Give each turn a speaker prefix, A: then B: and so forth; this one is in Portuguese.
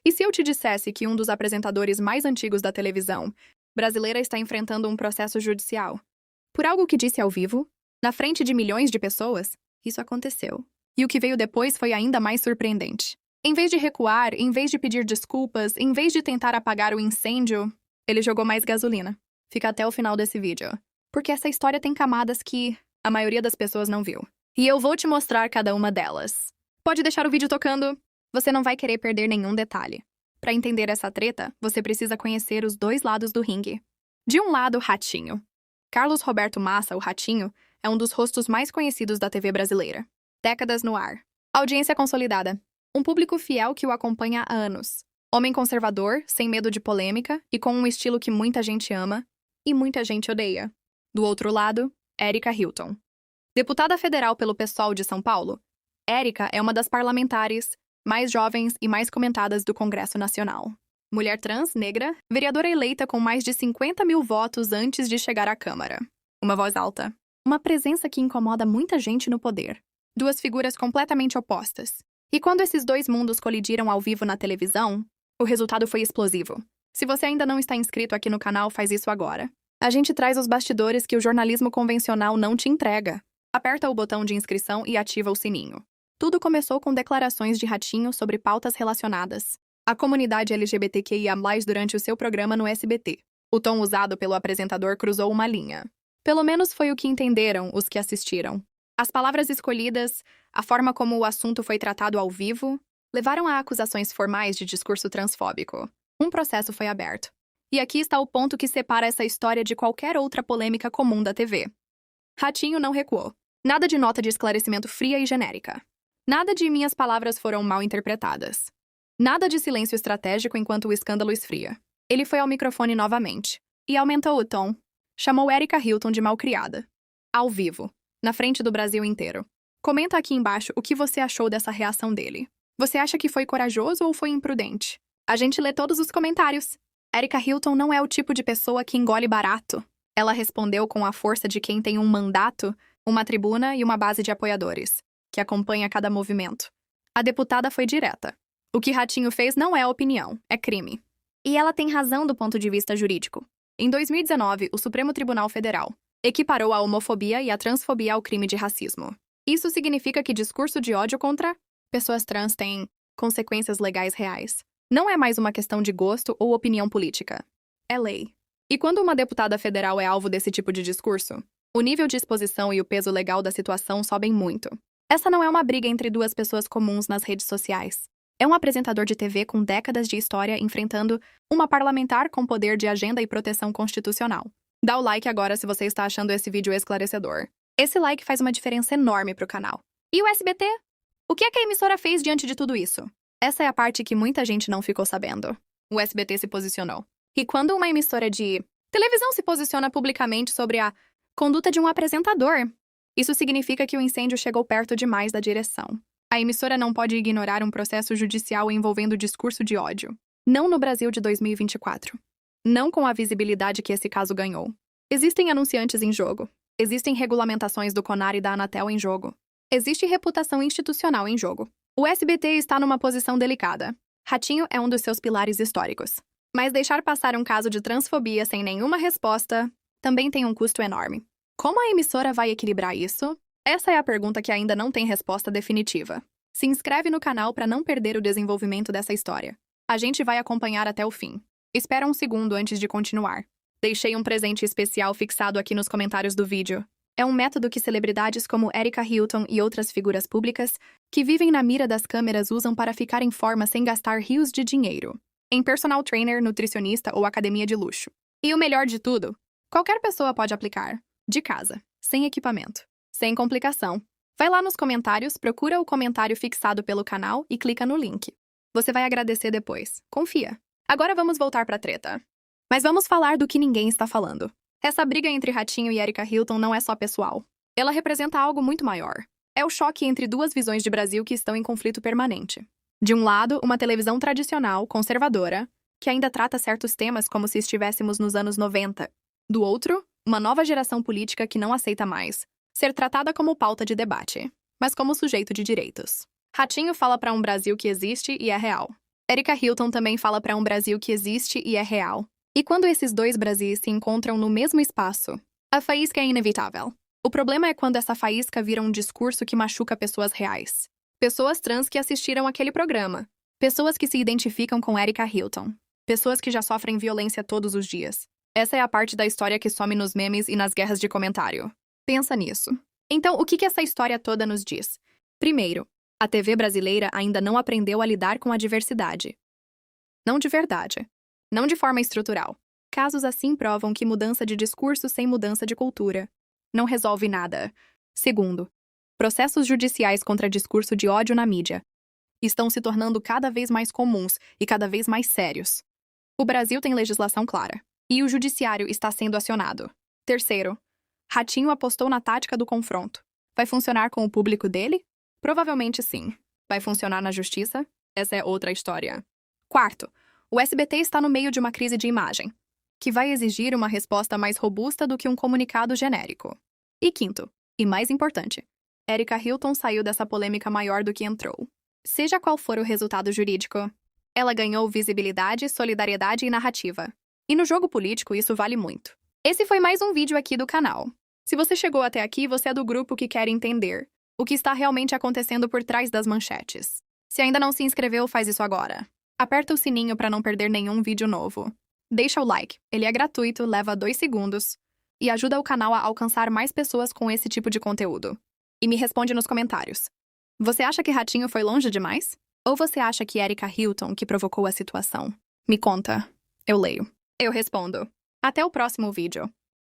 A: E se eu te dissesse que um dos apresentadores mais antigos da televisão brasileira está enfrentando um processo judicial? Por algo que disse ao vivo, na frente de milhões de pessoas? Isso aconteceu. E o que veio depois foi ainda mais surpreendente. Em vez de recuar, em vez de pedir desculpas, em vez de tentar apagar o incêndio, ele jogou mais gasolina. Fica até o final desse vídeo, porque essa história tem camadas que a maioria das pessoas não viu. E eu vou te mostrar cada uma delas. Pode deixar o vídeo tocando? Você não vai querer perder nenhum detalhe. Para entender essa treta, você precisa conhecer os dois lados do ringue. De um lado, Ratinho. Carlos Roberto Massa, o Ratinho, é um dos rostos mais conhecidos da TV brasileira. Décadas no ar. Audiência consolidada. Um público fiel que o acompanha há anos. Homem conservador, sem medo de polêmica e com um estilo que muita gente ama e muita gente odeia. Do outro lado, Érica Hilton. Deputada federal pelo PSOL de São Paulo, Érica é uma das parlamentares mais jovens e mais comentadas do Congresso Nacional. Mulher trans, negra, vereadora eleita com mais de 50 mil votos antes de chegar à Câmara. Uma voz alta. Uma presença que incomoda muita gente no poder. Duas figuras completamente opostas. E quando esses dois mundos colidiram ao vivo na televisão, o resultado foi explosivo. Se você ainda não está inscrito aqui no canal, faz isso agora. A gente traz os bastidores que o jornalismo convencional não te entrega. Aperta o botão de inscrição e ativa o sininho. Tudo começou com declarações de Ratinho sobre pautas relacionadas à comunidade LGBTQIA+, durante o seu programa no SBT. O tom usado pelo apresentador cruzou uma linha. Pelo menos foi o que entenderam os que assistiram. As palavras escolhidas, a forma como o assunto foi tratado ao vivo, levaram a acusações formais de discurso transfóbico. Um processo foi aberto. E aqui está o ponto que separa essa história de qualquer outra polêmica comum da TV. Ratinho não recuou. Nada de nota de esclarecimento fria e genérica. Nada de minhas palavras foram mal interpretadas. Nada de silêncio estratégico enquanto o escândalo esfria. Ele foi ao microfone novamente e aumentou o tom. Chamou Érica Hilton de malcriada. Ao vivo, na frente do Brasil inteiro. Comenta aqui embaixo o que você achou dessa reação dele. Você acha que foi corajoso ou foi imprudente? A gente lê todos os comentários. Érica Hilton não é o tipo de pessoa que engole barato. Ela respondeu com a força de quem tem um mandato, uma tribuna e uma base de apoiadores, que acompanha cada movimento. A deputada foi direta. O que Ratinho fez não é opinião, é crime. E ela tem razão do ponto de vista jurídico. Em 2019, o Supremo Tribunal Federal equiparou a homofobia e a transfobia ao crime de racismo. Isso significa que discurso de ódio contra pessoas trans tem consequências legais reais. Não é mais uma questão de gosto ou opinião política. É lei. E quando uma deputada federal é alvo desse tipo de discurso, o nível de exposição e o peso legal da situação sobem muito. Essa não é uma briga entre duas pessoas comuns nas redes sociais. É um apresentador de TV com décadas de história enfrentando uma parlamentar com poder de agenda e proteção constitucional. Dá o like agora se você está achando esse vídeo esclarecedor. Esse like faz uma diferença enorme pro canal. E o SBT? O que é que a emissora fez diante de tudo isso? Essa é a parte que muita gente não ficou sabendo. O SBT se posicionou. E quando uma emissora de televisão se posiciona publicamente sobre a conduta de um apresentador, isso significa que o incêndio chegou perto demais da direção. A emissora não pode ignorar um processo judicial envolvendo discurso de ódio. Não no Brasil de 2024. Não com a visibilidade que esse caso ganhou. Existem anunciantes em jogo. Existem regulamentações do CONAR e da Anatel em jogo. Existe reputação institucional em jogo. O SBT está numa posição delicada. Ratinho é um dos seus pilares históricos. Mas deixar passar um caso de transfobia sem nenhuma resposta também tem um custo enorme. Como a emissora vai equilibrar isso? Essa é a pergunta que ainda não tem resposta definitiva. Se inscreve no canal para não perder o desenvolvimento dessa história. A gente vai acompanhar até o fim. Espera um segundo antes de continuar. Deixei um presente especial fixado aqui nos comentários do vídeo. É um método que celebridades como Érica Hilton e outras figuras públicas que vivem na mira das câmeras usam para ficar em forma sem gastar rios de dinheiro. Em personal trainer, nutricionista ou academia de luxo. E o melhor de tudo, qualquer pessoa pode aplicar. De casa, sem equipamento, sem complicação. Vai lá nos comentários, procura o comentário fixado pelo canal e clica no link. Você vai agradecer depois. Confia. Agora vamos voltar pra treta. Mas vamos falar do que ninguém está falando. Essa briga entre Ratinho e Érica Hilton não é só pessoal. Ela representa algo muito maior. É o choque entre duas visões de Brasil que estão em conflito permanente. De um lado, uma televisão tradicional, conservadora, que ainda trata certos temas como se estivéssemos nos anos 90. Do outro, uma nova geração política que não aceita mais ser tratada como pauta de debate, mas como sujeito de direitos. Ratinho fala para um Brasil que existe e é real. Erika Hilton também fala para um Brasil que existe e é real. E quando esses dois Brasis se encontram no mesmo espaço, a faísca é inevitável. O problema é quando essa faísca vira um discurso que machuca pessoas reais. Pessoas trans que assistiram aquele programa. Pessoas que se identificam com Erika Hilton. Pessoas que já sofrem violência todos os dias. Essa é a parte da história que some nos memes e nas guerras de comentário. Pensa nisso. Então, o que essa história toda nos diz? Primeiro, a TV brasileira ainda não aprendeu a lidar com a diversidade. Não de verdade. Não de forma estrutural. Casos assim provam que mudança de discurso sem mudança de cultura não resolve nada. Segundo, processos judiciais contra discurso de ódio na mídia estão se tornando cada vez mais comuns e cada vez mais sérios. O Brasil tem legislação clara, e o judiciário está sendo acionado. Terceiro, Ratinho apostou na tática do confronto. Vai funcionar com o público dele? Provavelmente sim. Vai funcionar na justiça? Essa é outra história. Quarto, o SBT está no meio de uma crise de imagem, que vai exigir uma resposta mais robusta do que um comunicado genérico. E quinto, e mais importante, Erika Hilton saiu dessa polêmica maior do que entrou. Seja qual for o resultado jurídico, ela ganhou visibilidade, solidariedade e narrativa. E no jogo político isso vale muito. Esse foi mais um vídeo aqui do canal. Se você chegou até aqui, você é do grupo que quer entender o que está realmente acontecendo por trás das manchetes. Se ainda não se inscreveu, faz isso agora. Aperta o sininho para não perder nenhum vídeo novo. Deixa o like, ele é gratuito, leva 2 segundos e ajuda o canal a alcançar mais pessoas com esse tipo de conteúdo. E me responde nos comentários. Você acha que Ratinho foi longe demais? Ou você acha que Erika Hilton que provocou a situação? Me conta. Eu leio. Eu respondo. Até o próximo vídeo.